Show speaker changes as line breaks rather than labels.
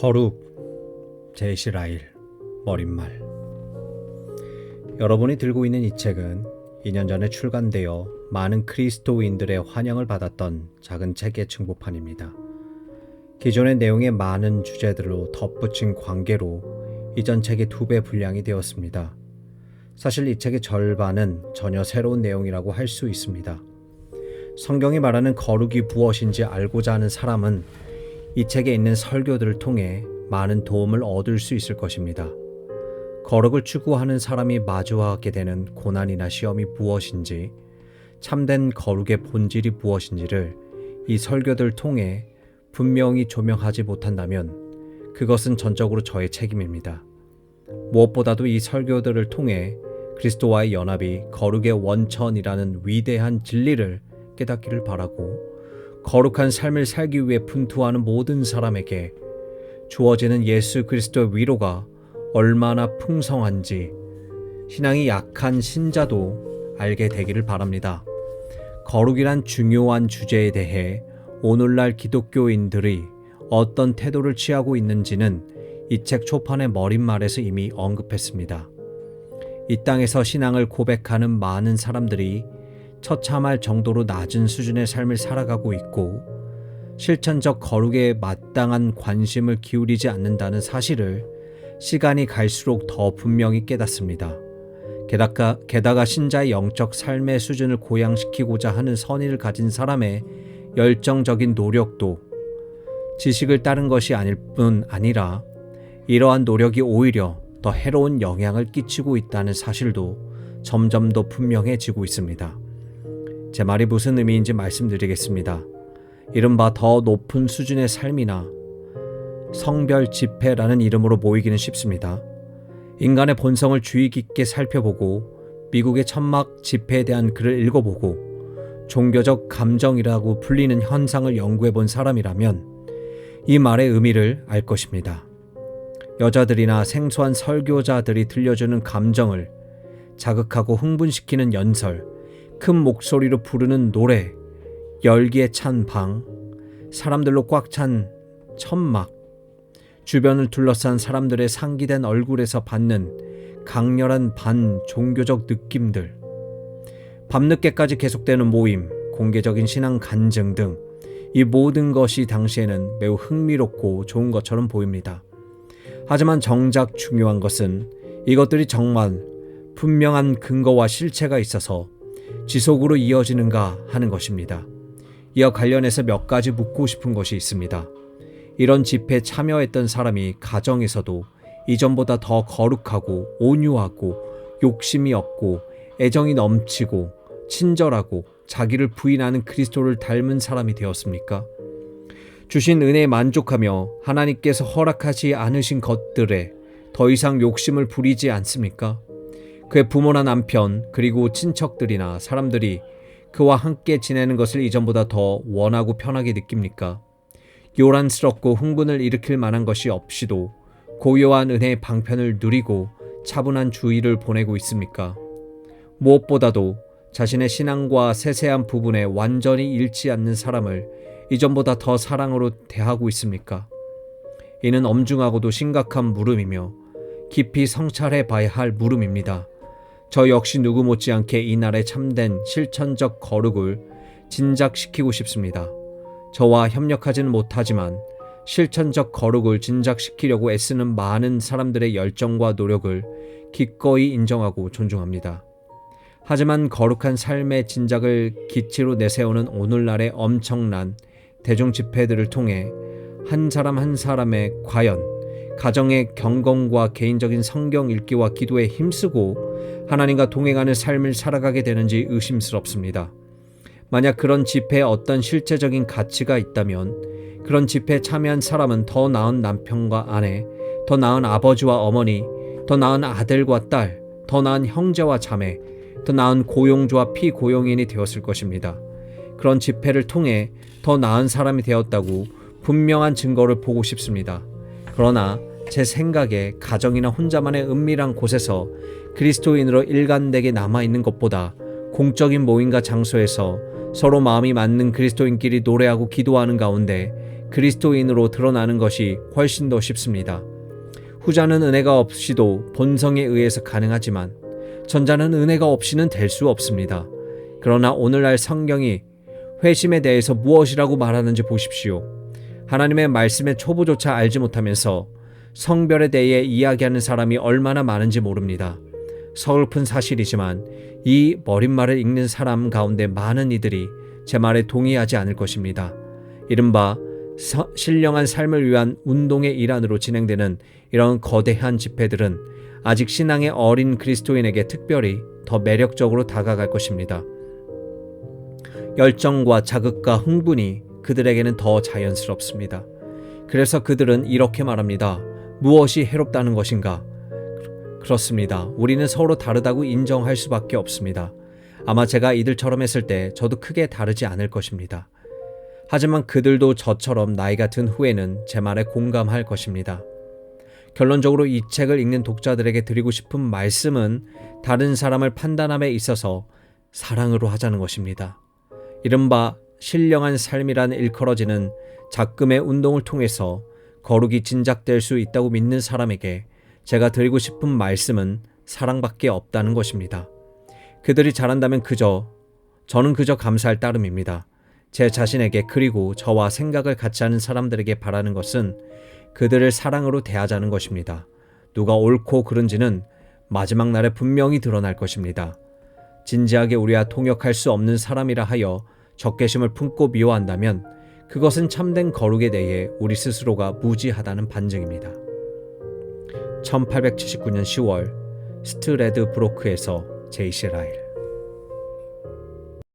거룩 제시라일 머릿말. 여러분이 들고 있는 이 책은 2년 전에 출간되어 많은 그리스도인들의 환영을 받았던 작은 책의 증보판입니다. 기존의 내용의 많은 주제들로 덧붙인 관계로 이전 책의 2배 분량이 되었습니다. 사실 이 책의 절반은 전혀 새로운 내용이라고 할 수 있습니다. 성경이 말하는 거룩이 무엇인지 알고자 하는 사람은 이 책에 있는 설교들을 통해 많은 도움을 얻을 수 있을 것입니다. 거룩을 추구하는 사람이 마주하게 되는 고난이나 시험이 무엇인지, 참된 거룩의 본질이 무엇인지를 이 설교들을 통해 분명히 조명하지 못한다면 그것은 전적으로 저의 책임입니다. 무엇보다도 이 설교들을 통해 그리스도와의 연합이 거룩의 원천이라는 위대한 진리를 깨닫기를 바라고, 거룩한 삶을 살기 위해 분투하는 모든 사람에게 주어지는 예수 그리스도의 위로가 얼마나 풍성한지 신앙이 약한 신자도 알게 되기를 바랍니다. 거룩이란 중요한 주제에 대해 오늘날 기독교인들이 어떤 태도를 취하고 있는지는 이 책 초판의 머릿말에서 이미 언급했습니다. 이 땅에서 신앙을 고백하는 많은 사람들이 처참할 정도로 낮은 수준의 삶을 살아가고 있고, 실천적 거룩에 마땅한 관심을 기울이지 않는다는 사실을 시간이 갈수록 더 분명히 깨닫습니다. 게다가 신자의 영적 삶의 수준을 고양시키고자 하는 선의를 가진 사람의 열정적인 노력도 지식을 따른 것이 아닐 뿐 아니라 이러한 노력이 오히려 더 해로운 영향을 끼치고 있다는 사실도 점점 더 분명해지고 있습니다. 제 말이 무슨 의미인지 말씀드리겠습니다. 이른바 더 높은 수준의 삶이나 성별 집회라는 이름으로 모이기는 쉽습니다. 인간의 본성을 주의 깊게 살펴보고 미국의 천막 집회에 대한 글을 읽어보고 종교적 감정이라고 불리는 현상을 연구해본 사람이라면 이 말의 의미를 알 것입니다. 여자들이나 생소한 설교자들이 들려주는 감정을 자극하고 흥분시키는 연설, 큰 목소리로 부르는 노래, 열기에 찬 방, 사람들로 꽉 찬 천막, 주변을 둘러싼 사람들의 상기된 얼굴에서 받는 강렬한 반종교적 느낌들, 밤늦게까지 계속되는 모임, 공개적인 신앙 간증 등 이 모든 것이 당시에는 매우 흥미롭고 좋은 것처럼 보입니다. 하지만 정작 중요한 것은 이것들이 정말 분명한 근거와 실체가 있어서 지속으로 이어지는가 하는 것입니다. 이와 관련해서 몇 가지 묻고 싶은 것이 있습니다. 이런 집회에 참여했던 사람이 가정에서도 이전보다 더 거룩하고 온유하고 욕심이 없고 애정이 넘치고 친절하고 자기를 부인하는 그리스도를 닮은 사람이 되었습니까? 주신 은혜에 만족하며 하나님께서 허락하지 않으신 것들에 더 이상 욕심을 부리지 않습니까? 그의 부모나 남편 그리고 친척들이나 사람들이 그와 함께 지내는 것을 이전보다 더 원하고 편하게 느낍니까? 요란스럽고 흥분을 일으킬 만한 것이 없이도 고요한 은혜의 방편을 누리고 차분한 주의를 보내고 있습니까? 무엇보다도 자신의 신앙과 세세한 부분에 완전히 잃지 않는 사람을 이전보다 더 사랑으로 대하고 있습니까? 이는 엄중하고도 심각한 물음이며 깊이 성찰해 봐야 할 물음입니다. 저 역시 누구 못지않게 이날의 참된 실천적 거룩을 진작시키고 싶습니다. 저와 협력하지는 못하지만 실천적 거룩을 진작시키려고 애쓰는 많은 사람들의 열정과 노력을 기꺼이 인정하고 존중합니다. 하지만 거룩한 삶의 진작을 기치로 내세우는 오늘날의 엄청난 대중 집회들을 통해 한 사람 한 사람의 과연 가정의 경건과 개인적인 성경 읽기와 기도에 힘쓰고 하나님과 동행하는 삶을 살아가게 되는지 의심스럽습니다. 만약 그런 집회에 어떤 실제적인 가치가 있다면 그런 집회에 참여한 사람은 더 나은 남편과 아내, 더 나은 아버지와 어머니, 더 나은 아들과 딸, 더 나은 형제와 자매, 더 나은 고용주와 피고용인이 되었을 것입니다. 그런 집회를 통해 더 나은 사람이 되었다고 분명한 증거를 보고 싶습니다. 그러나 제 생각에 가정이나 혼자만의 은밀한 곳에서 그리스도인으로 일관되게 남아있는 것보다 공적인 모임과 장소에서 서로 마음이 맞는 그리스도인끼리 노래하고 기도하는 가운데 그리스도인으로 드러나는 것이 훨씬 더 쉽습니다. 후자는 은혜가 없이도 본성에 의해서 가능하지만 전자는 은혜가 없이는 될 수 없습니다. 그러나 오늘날 성경이 회심에 대해서 무엇이라고 말하는지 보십시오. 하나님의 말씀의 초보조차 알지 못하면서 성별에 대해 이야기하는 사람이 얼마나 많은지 모릅니다. 서글픈 사실이지만 이 머릿말을 읽는 사람 가운데 많은 이들이 제 말에 동의하지 않을 것입니다. 이른바 신령한 삶을 위한 운동의 일환으로 진행되는 이런 거대한 집회들은 아직 신앙의 어린 그리스도인에게 특별히 더 매력적으로 다가갈 것입니다. 열정과 자극과 흥분이 그들에게는 더 자연스럽습니다. 그래서 그들은 이렇게 말합니다. 무엇이 해롭다는 것인가? 그렇습니다. 우리는 서로 다르다고 인정할 수밖에 없습니다. 아마 제가 이들처럼 했을 때 저도 크게 다르지 않을 것입니다. 하지만 그들도 저처럼 나이가 든 후에는 제 말에 공감할 것입니다. 결론적으로 이 책을 읽는 독자들에게 드리고 싶은 말씀은 다른 사람을 판단함에 있어서 사랑으로 하자는 것입니다. 이른바 신령한 삶이란 일컬어지는 작금의 운동을 통해서 거룩이 진작될 수 있다고 믿는 사람에게 제가 드리고 싶은 말씀은 사랑밖에 없다는 것입니다. 그들이 잘한다면 저는 그저 감사할 따름입니다. 제 자신에게 그리고 저와 생각을 같이 하는 사람들에게 바라는 것은 그들을 사랑으로 대하자는 것입니다. 누가 옳고 그른지는 마지막 날에 분명히 드러날 것입니다. 진지하게 우리와 통역할 수 없는 사람이라 하여 적개심을 품고 미워한다면 그것은 참된 거룩에 대해 우리 스스로가 무지하다는 반증입니다. 1879년 10월 스트레드브로크에서 제이시 라일.